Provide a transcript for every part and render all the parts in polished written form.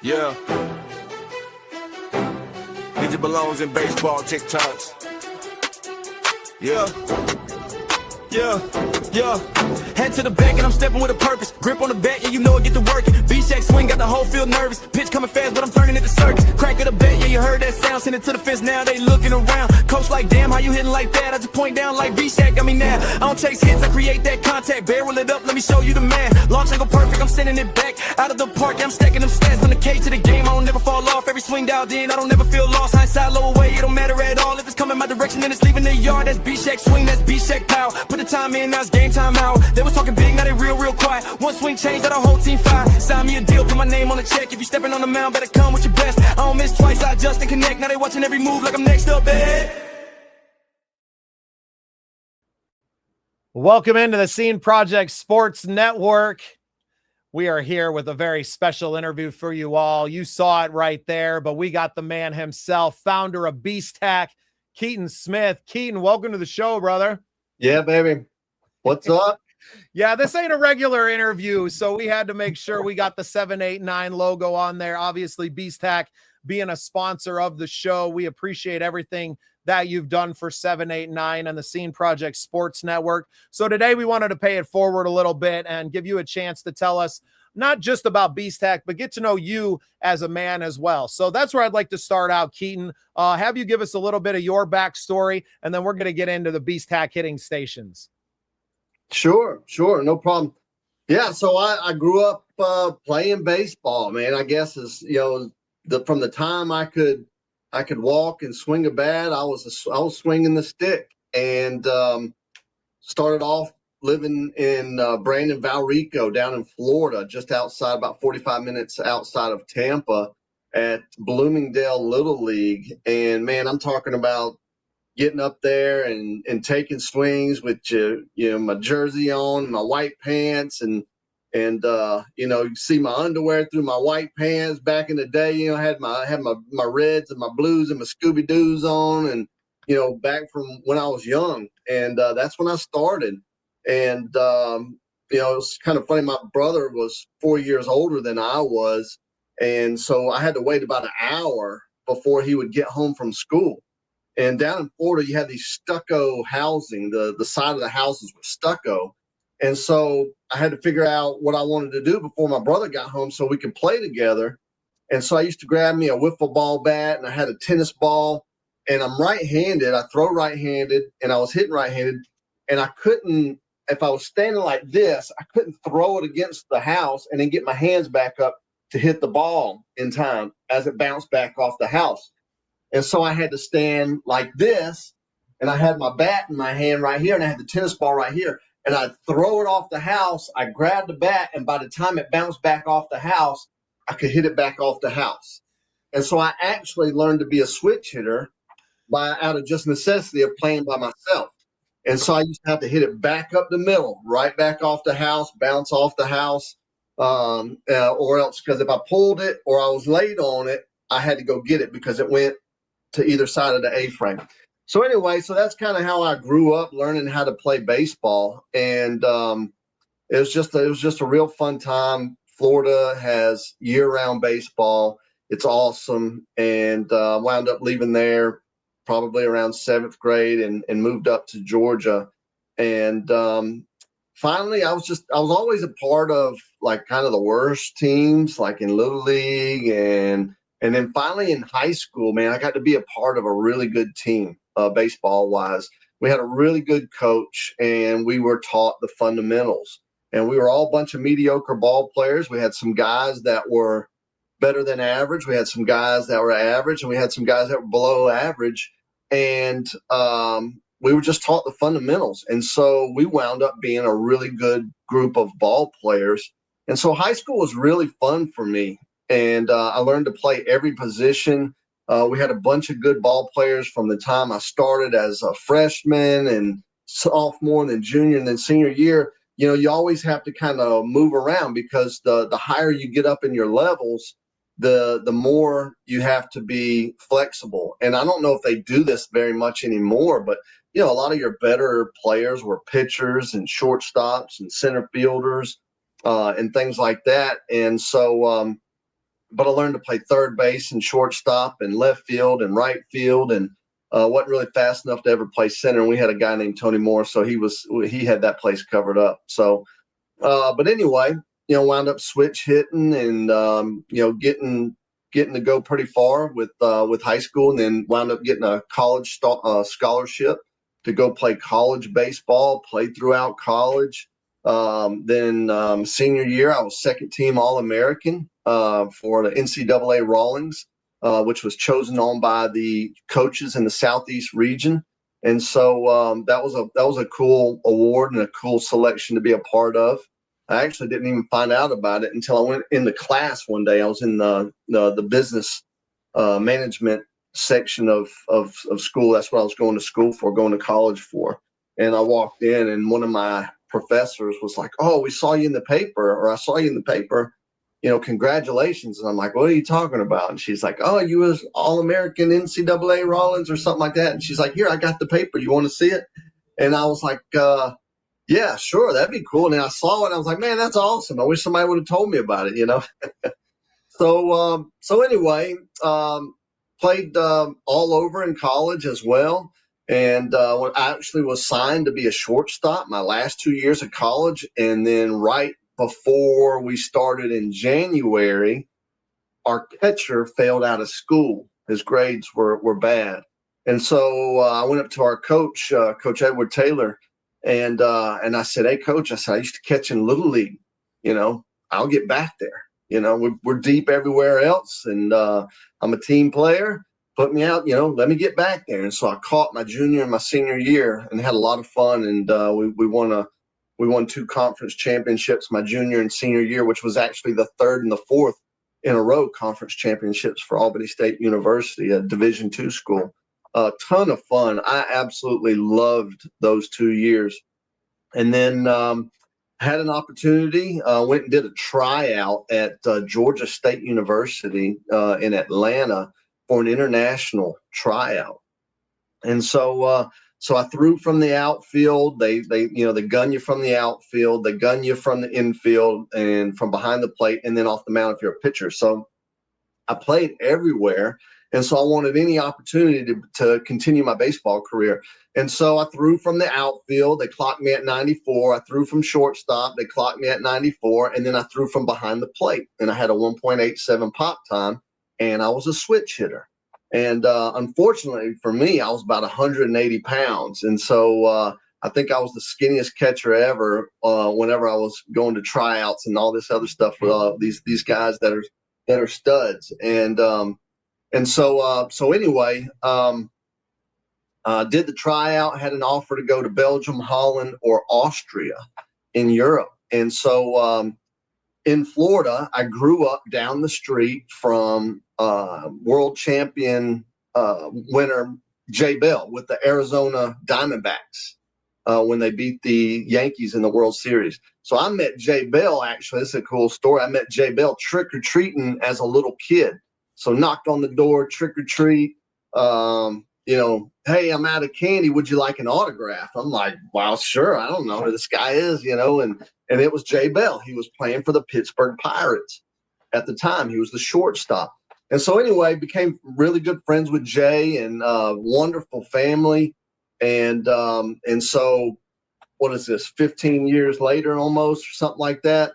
Yeah. It belongs in baseball TikToks. Yeah. Yeah. Head to the back and I'm stepping with a purpose. Grip on the bat, yeah, you know I get to working. B-Shack swing, got the whole field nervous. Pitch coming fast, but I'm turning it to circus. Crack of the bat, yeah, you heard that sound. Send it to the fence, now they looking around. Coach like, damn, how you hitting like that? I just point down like B-Shack got me now. I don't chase hits, I create that contact. Barrel it up, let me show you the man. Launch angle perfect, I'm sending it back. Out of the park, yeah, I'm stacking them stats. From the cage to the game, I don't never fall off. Every swing dialed in, I don't never feel lost. Hindsight, low away, it don't matter at all. If it's coming my direction, then it's leaving the yard. That's B-Shack swing, that's B-Shack power. Put the time in, now it's game time out. They was talking big, now they real quiet. One swing change, that our whole team fire. Sign me a deal, put my name on the check. If you stepping on the mound, better come with your best. I don't miss twice, I adjust and connect. Now they watching every move like I'm next up, babe. Welcome into the Scene Project Sports Network. We are here with a very special interview for you all. You saw it right there, but we got the man himself, founder of Beast Tack, Keaton Smith. Keaton, welcome to the show, brother. Yeah, baby. What's up? Yeah, this ain't a regular interview, so we had to make sure we got the 789 logo on there. Obviously, Beast Tack being a sponsor of the show, we appreciate everything that you've done for 789 and the Scene Project Sports Network. So today we wanted to pay it forward a little bit and give you a chance to tell us not just about Beast Tack, but get to know you as a man as well. So that's where I'd like to start out, Keaton. Have you give us a little bit of your backstory, and then we're going to get into the Beast Tack hitting stations. Sure. No problem. Yeah, so I grew up playing baseball, man. I guess is from the time I could walk and swing a bat, I was swinging the stick, and started off living in Brandon, Valrico down in Florida, just outside, about 45 minutes outside of Tampa, at Bloomingdale Little League. And man, I'm talking about getting up there and taking swings with my jersey on, my white pants, and you see my underwear through my white pants. Back in the day, I had my reds and my blues and my Scooby Doos on, and back from when I was young, and that's when I started. And it was kind of funny. My brother was 4 years older than I was, and so I had to wait about an hour before he would get home from school. And down in Florida, you had these stucco housing. The side of the houses were stucco. And so I had to figure out what I wanted to do before my brother got home so we could play together. And so I used to grab me a wiffle ball bat, and I had a tennis ball. And I'm right-handed. I throw right-handed, and I was hitting right-handed. And I couldn't, if I was standing like this, I couldn't throw it against the house and then get my hands back up to hit the ball in time as it bounced back off the house. And so I had to stand like this, and I had my bat in my hand right here, and I had the tennis ball right here, and I'd throw it off the house. I grabbed the bat, and by the time it bounced back off the house, I could hit it back off the house. And so I actually learned to be a switch hitter out of just necessity of playing by myself. And so I used to have to hit it back up the middle, right back off the house, bounce off the house, or else, because if I pulled it or I was late on it, I had to go get it because it went to either side of the A-frame. So anyway, so that's kind of how I grew up learning how to play baseball. And it was just a real fun time. Florida has year-round baseball. It's awesome. And wound up leaving there probably around 7th grade and moved up to Georgia. And finally, I was always a part of like kind of the worst teams, like in Little League, and then finally in high school, man, I got to be a part of a really good team, baseball-wise. We had a really good coach, and we were taught the fundamentals. And we were all a bunch of mediocre ball players. We had some guys that were better than average. We had some guys that were average, and we had some guys that were below average. And we were just taught the fundamentals. And so we wound up being a really good group of ball players. And so high school was really fun for me. And I learned to play every position. We had a bunch of good ball players from the time I started as a freshman and sophomore and then junior and then senior year. You always have to kind of move around because the higher you get up in your levels, the more you have to be flexible. And I don't know if they do this very much anymore, but, a lot of your better players were pitchers and shortstops and center fielders and things like that. And so but I learned to play third base and shortstop and left field and right field, and wasn't really fast enough to ever play center. And we had a guy named Tony Moore, so he had that place covered up. So, but anyway, wound up switch hitting and getting to go pretty far with high school, and then wound up getting a college scholarship to go play college baseball. Played throughout college. Then senior year, I was second team All-American for the NCAA Rawlings, which was chosen on by the coaches in the Southeast region. And so that was a cool award and a cool selection to be a part of. I actually didn't even find out about it until I went in the class one day. I was in the business management section of school. That's what I was going to college for. And I walked in, and one of my professors was like, "Oh, we saw you in the paper," or "I saw you in the paper, congratulations." And I'm like, "What are you talking about?" And she's like, "Oh, you was All-American NCAA Rawlings or something like that." And she's like, "Here, I got the paper. You want to see it?" And I was like, "Yeah, sure, that'd be cool." And then I saw it, and I was like, "Man, that's awesome. I wish somebody would have told me about it, So anyway, played all over in college as well. And when I actually was signed to be a shortstop my last 2 years of college. And then right before we started in January, our catcher failed out of school. His grades were bad. And so I went up to our coach, Coach Edward Taylor, and I said, "Hey, Coach," I said, "I used to catch in Little League. I'll get back there. We're deep everywhere else, and I'm a team player. Put me out, let me get back there." And so I caught my junior and my senior year and had a lot of fun. And we won 2 conference championships my junior and senior year, which was actually the third and the fourth in a row conference championships for Albany State University, a Division II school. A ton of fun. I absolutely loved those 2 years. And then had an opportunity, went and did a tryout at Georgia State University in Atlanta for an international tryout. And so I threw from the outfield. They gun you from the outfield, they gun you from the infield and from behind the plate, and then off the mound if you're a pitcher. So I played everywhere. And so I wanted any opportunity to continue my baseball career. And so I threw from the outfield. They clocked me at 94. I threw from shortstop. They clocked me at 94. And then I threw from behind the plate. And I had a 1.87 pop time. And I was a switch hitter. And unfortunately for me, I was about 180 pounds. And so I think I was the skinniest catcher ever whenever I was going to tryouts and all this other stuff with these guys that are studs. And so anyway, did the tryout, had an offer to go to Belgium, Holland, or Austria in Europe. And so in Florida, I grew up down the street from world champion winner Jay Bell with the Arizona Diamondbacks when they beat the Yankees in the World Series. So I met Jay Bell, actually. This is a cool story. I met Jay Bell trick-or-treating as a little kid. So knocked on the door, trick or treat, "Hey, I'm out of candy. Would you like an autograph?" I'm like, "Wow, sure. I don't know who this guy is, and it was Jay Bell. He was playing for the Pittsburgh Pirates at the time. He was the shortstop. And so anyway, became really good friends with Jay and wonderful family. And so what is this, 15 years later almost, or something like that?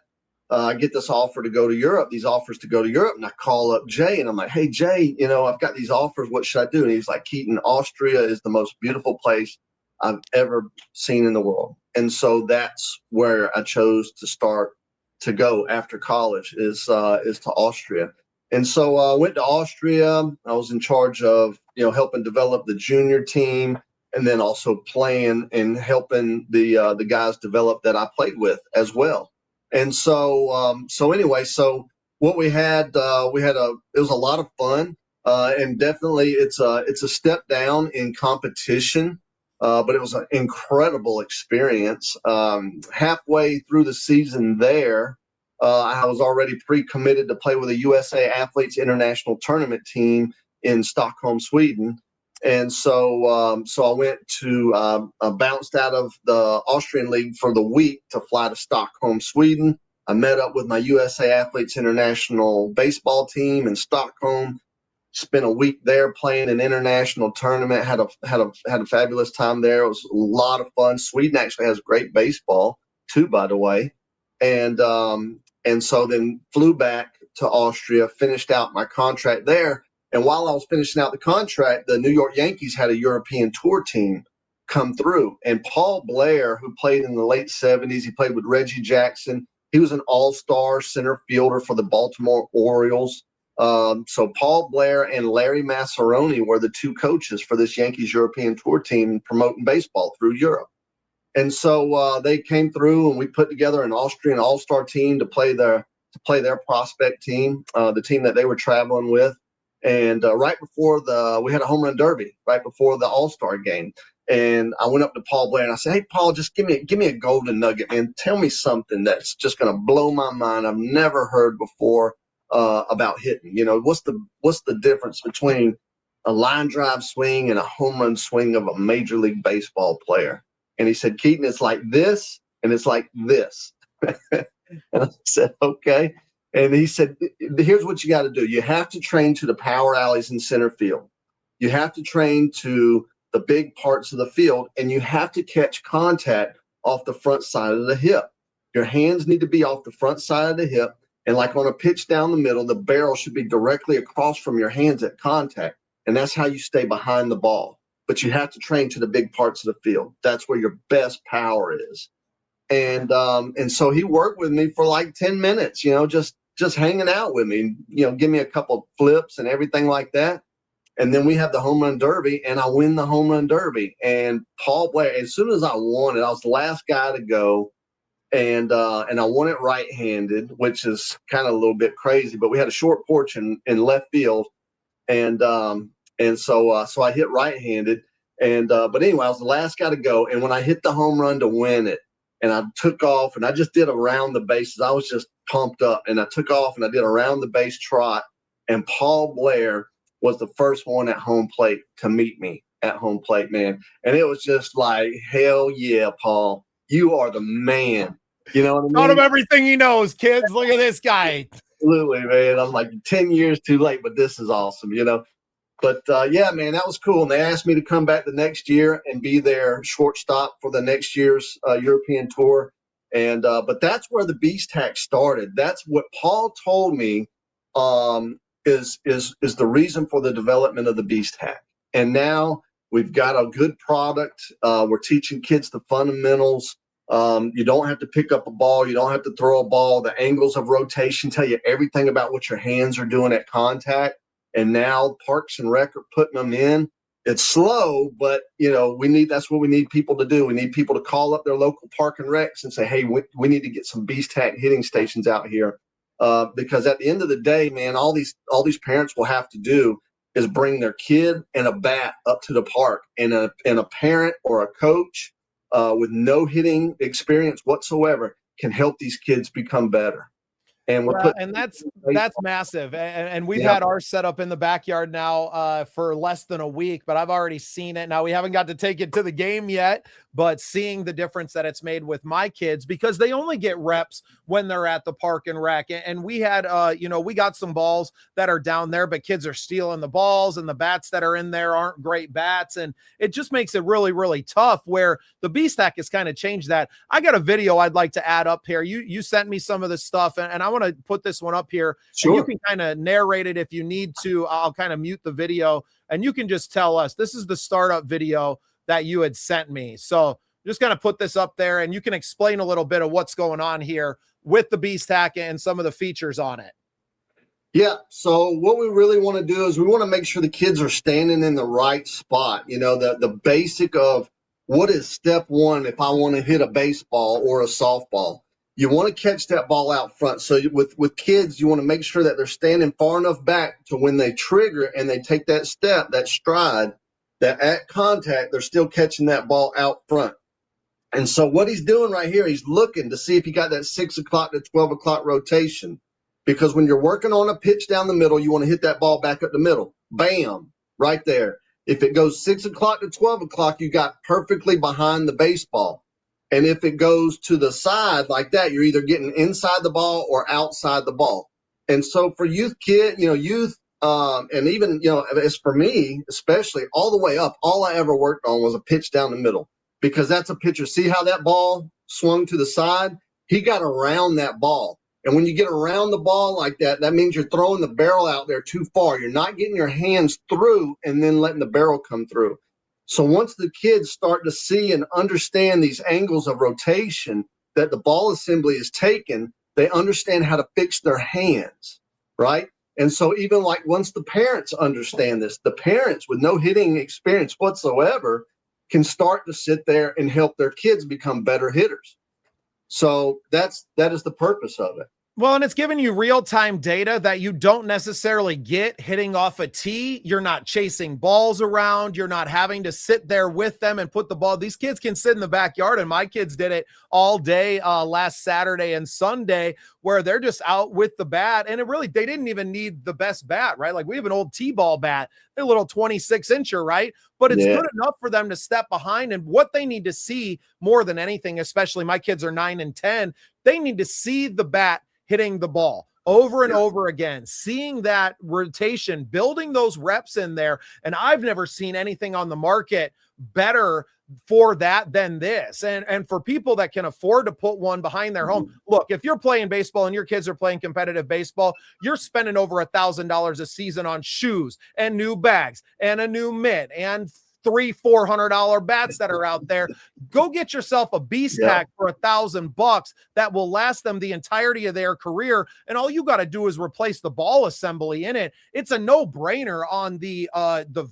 I get this offer to go to Europe, these offers to go to Europe. And I call up Jay and I'm like, "Hey, Jay, I've got these offers. What should I do?" And he's like, "Keaton, Austria is the most beautiful place I've ever seen in the world." And so that's where I chose to start to go after college is to Austria. And so I went to Austria. I was in charge of, helping develop the junior team and then also playing and helping the guys develop that I played with as well. And so anyway, so what we had, it was a lot of fun, and definitely it's a step down in competition, but it was an incredible experience. Halfway through the season there, I was already pre-committed to play with a USA Athletes International Tournament team in Stockholm, Sweden. And so I went to bounced out of the Austrian League for the week to fly to Stockholm, Sweden. I met up with my USA Athletes International baseball team in Stockholm. Spent a week there playing an international tournament. Had a fabulous time there. It was a lot of fun. Sweden actually has great baseball too, by the way. And so then flew back to Austria, finished out my contract there. And while I was finishing out the contract, the New York Yankees had a European tour team come through. And Paul Blair, who played in the late 70s, he played with Reggie Jackson. He was an all-star center fielder for the Baltimore Orioles. So Paul Blair and Larry Massaroni were the two coaches for this Yankees European tour team promoting baseball through Europe. And so they came through, and we put together an Austrian all-star team to play their prospect team, the team that they were traveling with. And right before we had a home run derby right before the all-star game. And I went up to Paul Blair and I said, "Hey, Paul, just give me a golden nugget, man. Tell me something that's just going to blow my mind. I've never heard before about hitting. You know, what's the difference between a line drive swing and a home run swing of a Major League Baseball player?" And he said, "Keaton, it's like this and it's like this." And I said, "Okay." And he said, "Here's what you got to do. You have to train to the power alleys in center field. You have to train to the big parts of the field, and you have to catch contact off the front side of the hip. Your hands need to be off the front side of the hip, and like on a pitch down the middle, the barrel should be directly across from your hands at contact, and that's how you stay behind the ball. But you have to train to the big parts of the field. That's where your best power is." And so he worked with me for like 10 minutes, you know, just hanging out with me, you know, give me a couple flips and everything like that. And then we have the home run derby, and I win the home run derby. And Paul Blair, as soon as I won it, I was the last guy to go, and I won it right-handed, which is kind of a little bit crazy. But we had a short porch in left field, and so I hit right-handed, but anyway, I was the last guy to go. And when I hit the home run to win it, and I took off, and I just did around the bases, I was just pumped up, and I took off, and I did around the base trot, and Paul Blair was the first one at home plate to meet me at home plate, man. And it was just like, hell yeah, Paul, you are the man. You know what I mean? Taught him everything he knows, kids. Look at this guy. Absolutely, man. I'm like 10 years too late, but this is awesome, you know? But yeah, man, that was cool. And they asked me to come back the next year and be their shortstop for the next year's European tour. And but that's where the Beast Hack started. That's what Paul told me is the reason for the development of the Beast Hack. And now we've got a good product. We're teaching kids the fundamentals. You don't have to pick up a ball. You don't have to throw a ball. The angles of rotation tell you everything about what your hands are doing at contact. And now Parks and Rec are putting them in. It's slow, but you know, that's what we need people to do. We need people to call up their local Park and Recs and say, "Hey, we need to get some Beast Hack hitting stations out here." Because at the end of the day, man, all these parents will have to do is bring their kid and a bat up to the park, and a parent or a coach with no hitting experience whatsoever can help these kids become better. And that's massive. And we've had our setup in the backyard now for less than a week, but I've already seen it. Now we haven't got to take it to the game yet, but seeing the difference that it's made with my kids, because they only get reps when they're at the Park and Rec. And we had, we got some balls that are down there, but kids are stealing the balls, and the bats that are in there aren't great bats. And it just makes it really, really tough, where the Beast Hack has kind of changed that. I got a video I'd like to add up here. You sent me some of this stuff, and I want to put this one up here. Sure. And you can kind of narrate it if you need to. I'll kind of mute the video, and you can just tell us. This is the startup video that you had sent me. So just kind of put this up there, and you can explain a little bit of what's going on here with the Beast Hack and some of the features on it. Yeah. So what we really want to do is we want to make sure the kids are standing in the right spot. You know, the basic of what is step one if I want to hit a baseball or a softball. You want to catch that ball out front. So with kids, you want to make sure that they're standing far enough back to when they trigger and they take that step, that stride, that at contact, they're still catching that ball out front. And so what he's doing right here, he's looking to see if he got that 6 o'clock to 12 o'clock rotation. Because when you're working on a pitch down the middle, you want to hit that ball back up the middle. Bam, right there. If it goes 6 o'clock to 12 o'clock, you got perfectly behind the baseball. And if it goes to the side like that, you're either getting inside the ball or outside the ball. And so for youth, and even, as for me, especially all the way up, all I ever worked on was a pitch down the middle, because that's a pitcher. See how that ball swung to the side? He got around that ball. And when you get around the ball like that, that means you're throwing the barrel out there too far. You're not getting your hands through and then letting the barrel come through. So once the kids start to see and understand these angles of rotation that the ball assembly is taken, they understand how to fix their hands, right? And so even like once the parents understand this, the parents with no hitting experience whatsoever can start to sit there and help their kids become better hitters. So that is the purpose of it. Well, and it's giving you real-time data that you don't necessarily get hitting off a tee. You're not chasing balls around. You're not having to sit there with them and put the ball. These kids can sit in the backyard, and my kids did it all day last Saturday and Sunday, where they're just out with the bat. And they didn't even need the best bat, right? Like, we have an old T-ball bat, a little 26-incher, right? But it's good enough for them to step behind. And what they need to see more than anything, especially my kids are 9 and 10, they need to see the bat hitting the ball over and over again, seeing that rotation, building those reps in there. And I've never seen anything on the market better for that than this. And for people that can afford to put one behind their home, look, if you're playing baseball and your kids are playing competitive baseball, you're spending over $1,000 a season on shoes and new bags and a new mitt and $300-$400 bats that are out there. Go get yourself a beast tack for $1,000 that will last them the entirety of their career. And all you got to do is replace the ball assembly in it. It's a no-brainer on the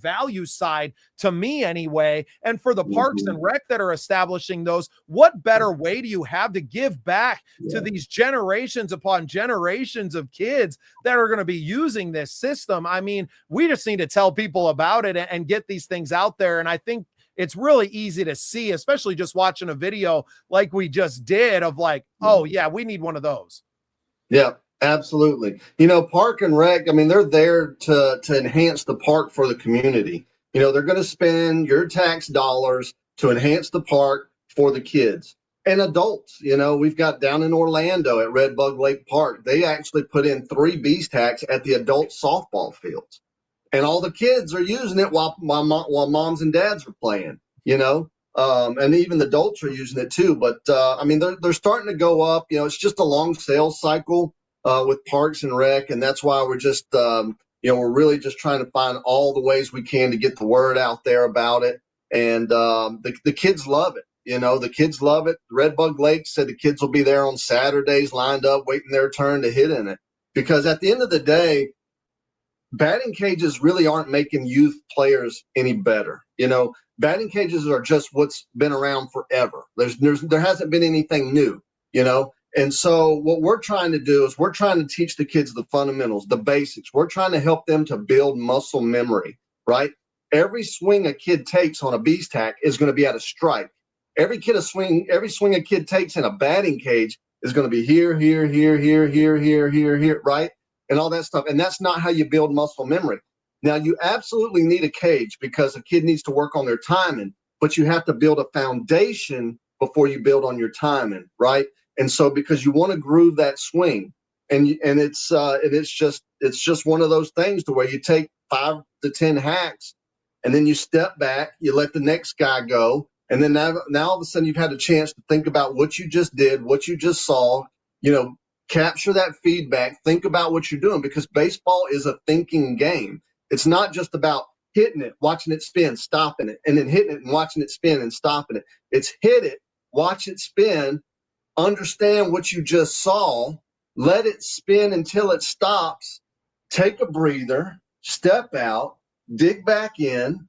value side, to me anyway. And for the parks and rec that are establishing those, what better way do you have to give back to these generations upon generations of kids that are going to be using this system? I mean, we just need to tell people about it and get these things out there. And I think it's really easy to see, especially just watching a video like we just did of like, oh yeah, we need one of those. Yeah, absolutely. Park and rec, I mean, they're there to enhance the park for the community. They're going to spend your tax dollars to enhance the park for the kids and adults. We've got down in Orlando at Red Bug Lake Park, they actually put in 3 beast tacks at the adult softball fields. And all the kids are using it while moms and dads are playing, and even the adults are using it too. But I mean, they're starting to go up. It's just a long sales cycle with Parks and Rec, and that's why we're just we're really just trying to find all the ways we can to get the word out there about it. And the kids love it. The kids love it. Red Bug Lake said the kids will be there on Saturdays, lined up, waiting their turn to hit in it. Because at the end of the day, batting cages really aren't making youth players any better. Batting cages are just what's been around forever. There hasn't been anything new, And so what we're trying to do is we're trying to teach the kids the fundamentals, the basics. We're trying to help them to build muscle memory, right? Every swing a kid takes on a beast tack is going to be at a strike. Every swing a kid takes in a batting cage is going to be here, right? And all that stuff. And that's not how you build muscle memory. Now, you absolutely need a cage because a kid needs to work on their timing, but you have to build a foundation before you build on your timing, right? And so because you want to groove that swing, and it's just one of those things to where you take 5 to 10 hacks and then you step back, you let the next guy go. And then now all of a sudden you've had a chance to think about what you just did, what you just saw, capture that feedback, think about what you're doing, because baseball is a thinking game. It's not just about hitting it, watching it spin, stopping it, and then hitting it and watching it spin and stopping it. It's hit it, watch it spin, understand what you just saw, let it spin until it stops, take a breather, step out, dig back in,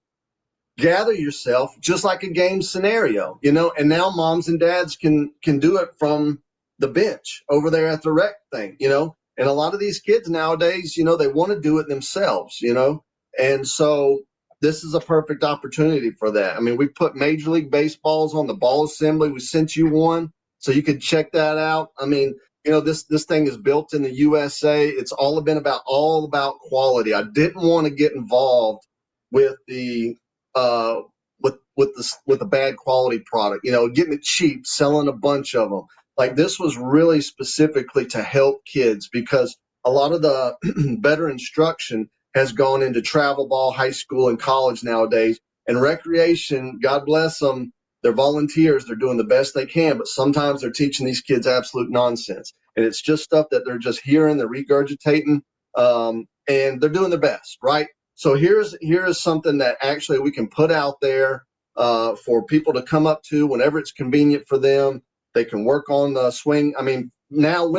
gather yourself, just like a game scenario, and now moms and dads can do it from the bench over there at the rec thing, and a lot of these kids nowadays, they want to do it themselves, and so this is a perfect opportunity for that. I mean, we put Major League Baseballs on the ball assembly. We sent you one so you could check that out. I mean, this thing is built in the USA. It's all about quality. I didn't want to get involved with the with a bad quality product, getting it cheap, selling a bunch of them. Like, this was really specifically to help kids, because a lot of the better instruction has gone into travel ball, high school, and college nowadays. And recreation, God bless them, they're volunteers, they're doing the best they can, but sometimes they're teaching these kids absolute nonsense. And it's just stuff that they're just hearing, they're regurgitating, and they're doing their best, right? So here is something that actually we can put out there for people to come up to whenever it's convenient for them. They can work on the swing. I mean, now,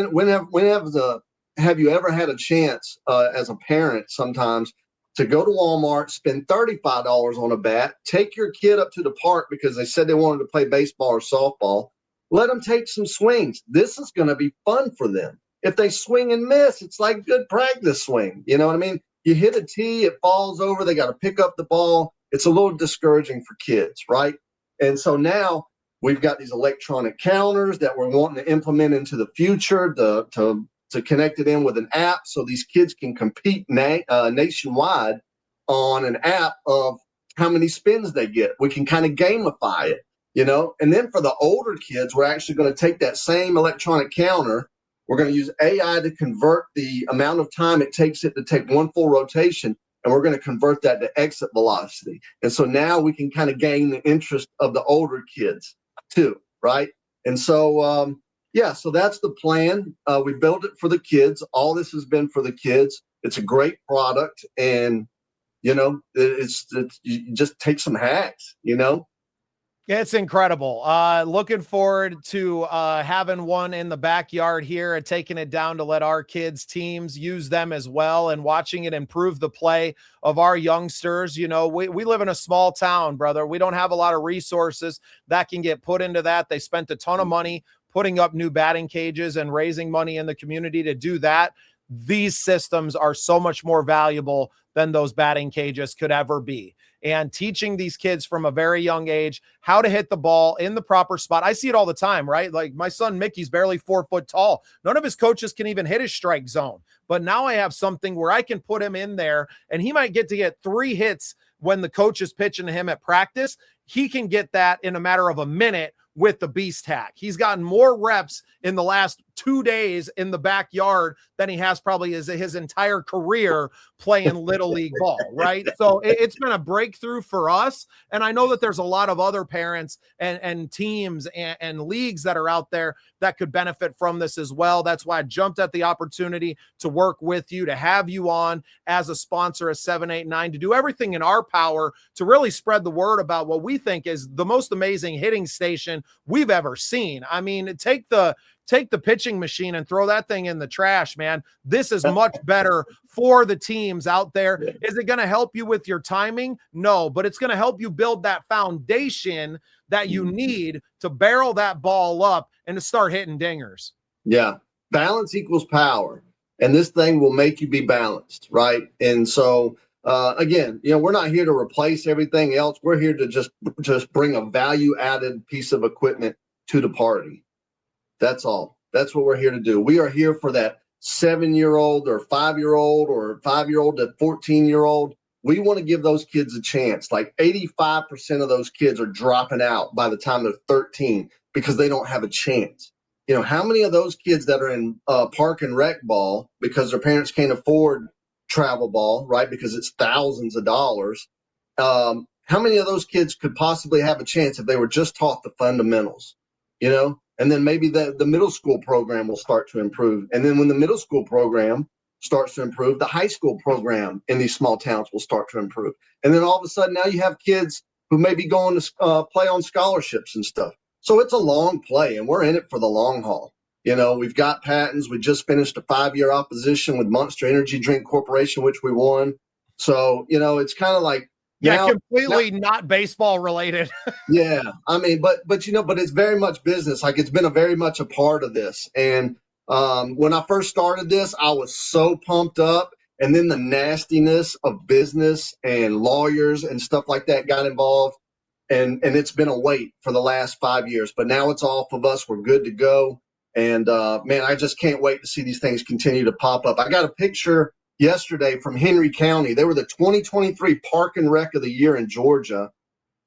have you ever had a chance as a parent sometimes to go to Walmart, spend $35 on a bat, take your kid up to the park because they said they wanted to play baseball or softball, let them take some swings. This is going to be fun for them. If they swing and miss, it's like good practice swing. You know what I mean? You hit a tee, it falls over, they got to pick up the ball. It's a little discouraging for kids, right? And so now we've got these electronic counters that we're wanting to implement into the future to connect it in with an app so these kids can compete nationwide on an app of how many spins they get. We can kind of gamify it, And then for the older kids, we're actually going to take that same electronic counter. We're going to use AI to convert the amount of time it takes it to take one full rotation, and we're going to convert that to exit velocity. And so now we can kind of gain the interest of the older kids too, right? And so, so that's the plan. We built it for the kids. All this has been for the kids. It's a great product, and it's you just take some hacks. It's incredible. Looking forward to having one in the backyard here and taking it down to let our kids' teams use them as well, and watching it improve the play of our youngsters. We live in a small town, brother. We don't have a lot of resources that can get put into that. They spent a ton of money putting up new batting cages and raising money in the community to do that. These systems are so much more valuable than those batting cages could ever be. And teaching these kids from a very young age how to hit the ball in the proper spot. I see it all the time, right? Like my son Mickey's barely 4 foot tall. None of his coaches can even hit his strike zone. But now I have something where I can put him in there, and he might get to get 3 hits when the coach is pitching to him at practice. He can get that in a matter of a minute with the beast hack. He's gotten more reps in the last 2 days in the backyard than he has probably his entire career playing little league ball, right? So it's been a breakthrough for us. And I know that there's a lot of other parents and teams and leagues that are out there that could benefit from this as well. That's why I jumped at the opportunity to work with you, to have you on as a sponsor of 789, to do everything in our power to really spread the word about what we think is the most amazing hitting station we've ever seen. I mean, take the pitching machine and throw that thing in the trash, man. This is much better for the teams out there. Is it going to help you with your timing? No, but it's going to help you build that foundation that you need to barrel that ball up and to start hitting dingers. Yeah. Balance equals power. And this thing will make you be balanced, right? And so, again, we're not here to replace everything else. We're here to just bring a value-added piece of equipment to the party. That's all. That's what we're here to do. We are here for that 7-year-old or 5-year-old or 5-year-old to 14-year-old. We want to give those kids a chance. Like 85% of those kids are dropping out by the time they're 13 because they don't have a chance. How many of those kids that are in park and rec ball because their parents can't afford travel ball, right? Because it's thousands of dollars. How many of those kids could possibly have a chance if they were just taught the fundamentals, And then maybe the middle school program will start to improve. And then when the middle school program starts to improve, the high school program in these small towns will start to improve. And then all of a sudden now you have kids who may be going to play on scholarships and stuff. So it's a long play, and we're in it for the long haul. We've got patents. We just finished a 5-year opposition with Monster Energy Drink Corporation, which we won. So, it's kind of like, completely not baseball related. Yeah. I mean, but it's very much business. Like, it's been very much a part of this. And when I first started this, I was so pumped up. And then the nastiness of business and lawyers and stuff like that got involved. And it's been a wait for the last 5 years. But now it's off of us. We're good to go. And, man, I just can't wait to see these things continue to pop up. I got a picture yesterday from Henry County. They were the 2023 Park and Rec of the Year in Georgia.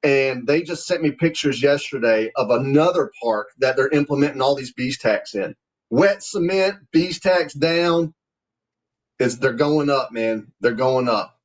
And they just sent me pictures yesterday of another park that they're implementing all these beast tacks in. Wet cement, beast tacks down. They're going up, man. They're going up.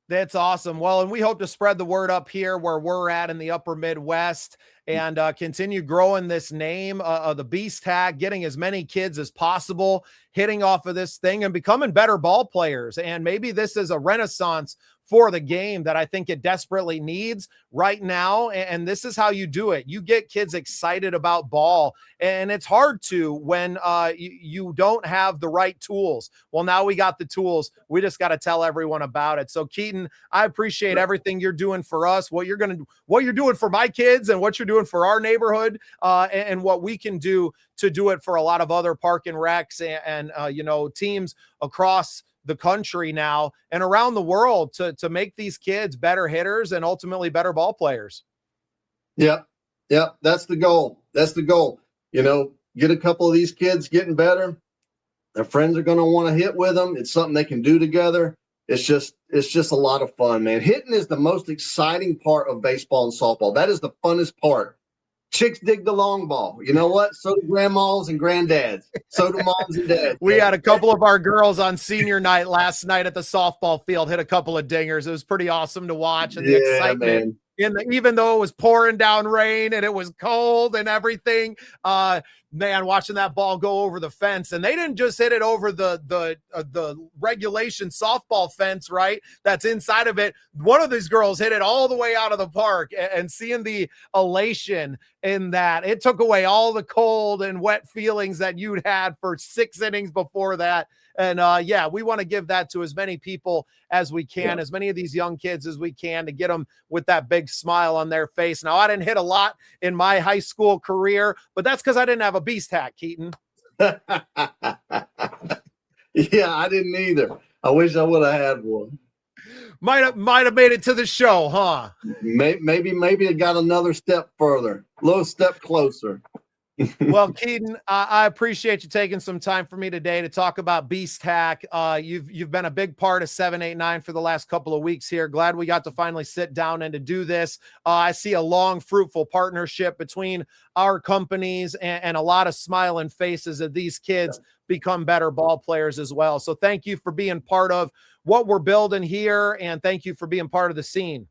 That's awesome. Well, and we hope to spread the word up here where we're at in the upper Midwest and continue growing this name of the Beast Tag, getting as many kids as possible hitting off of this thing and becoming better ball players. And maybe this is a renaissance for the game that I think it desperately needs right now. And this is how you do it. You get kids excited about ball, and it's hard to when you don't have the right tools. Well, now we got the tools. We just got to tell everyone about it. So Keaton, I appreciate everything you're doing for us, what you're doing for my kids and what you're doing for our neighborhood, and what we can do to do it for a lot of other park and recs and teams across the country now and around the world to make these kids better hitters and ultimately better ball players. Yep. That's the goal. Get a couple of these kids getting better. Their friends are going to want to hit with them. It's something they can do together. It's just a lot of fun, man. Hitting is the most exciting part of baseball and softball. That is the funnest part. Chicks dig the long ball. You know what? So do grandmas and granddads. So do moms and dads. We had a couple of our girls on senior night last night at the softball field, hit a couple of dingers. It was pretty awesome to watch. And the excitement, even though it was pouring down rain and it was cold and everything, man, watching that ball go over the fence. And they didn't just hit it over the regulation softball fence, right? That's inside of it. One of these girls hit it all the way out of the park, and seeing the elation in that, it took away all the cold and wet feelings that you'd had for 6 innings before that. And we want to give that to as many people as we can, as many of these young kids as we can, to get them with that big smile on their face. Now, I didn't hit a lot in my high school career, but that's because I didn't have a beast hat, Keaton. Yeah, I didn't either. I wish I would have had one. Might have made it to the show, huh? Maybe it got another step further, a little step closer. Well, Keaton, I appreciate you taking some time for me today to talk about Beast Hack. You've been a big part of 789 for the last couple of weeks here. Glad we got to finally sit down and to do this. I see a long, fruitful partnership between our companies and a lot of smiling faces of these kids become better ball players as well. So thank you for being part of what we're building here, and thank you for being part of the scene.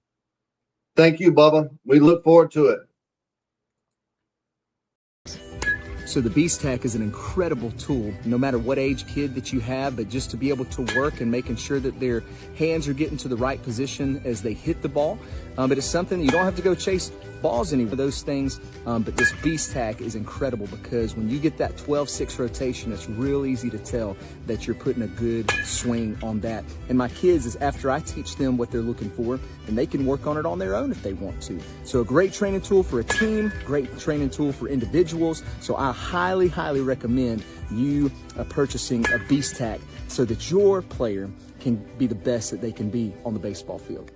Thank you, Bubba. We look forward to it. So the Beast Tack is an incredible tool, no matter what age kid that you have, but just to be able to work and making sure that their hands are getting to the right position as they hit the ball. It is something you don't have to go chase balls anymore, those things, but this Beast Tack is incredible because when you get that 12-6 rotation, it's real easy to tell that you're putting a good swing on that. And my kids, is after I teach them what they're looking for, and they can work on it on their own if they want to. So a great training tool for a team, great training tool for individuals. So I highly, highly recommend you purchasing a Beast Tack so that your player can be the best that they can be on the baseball field.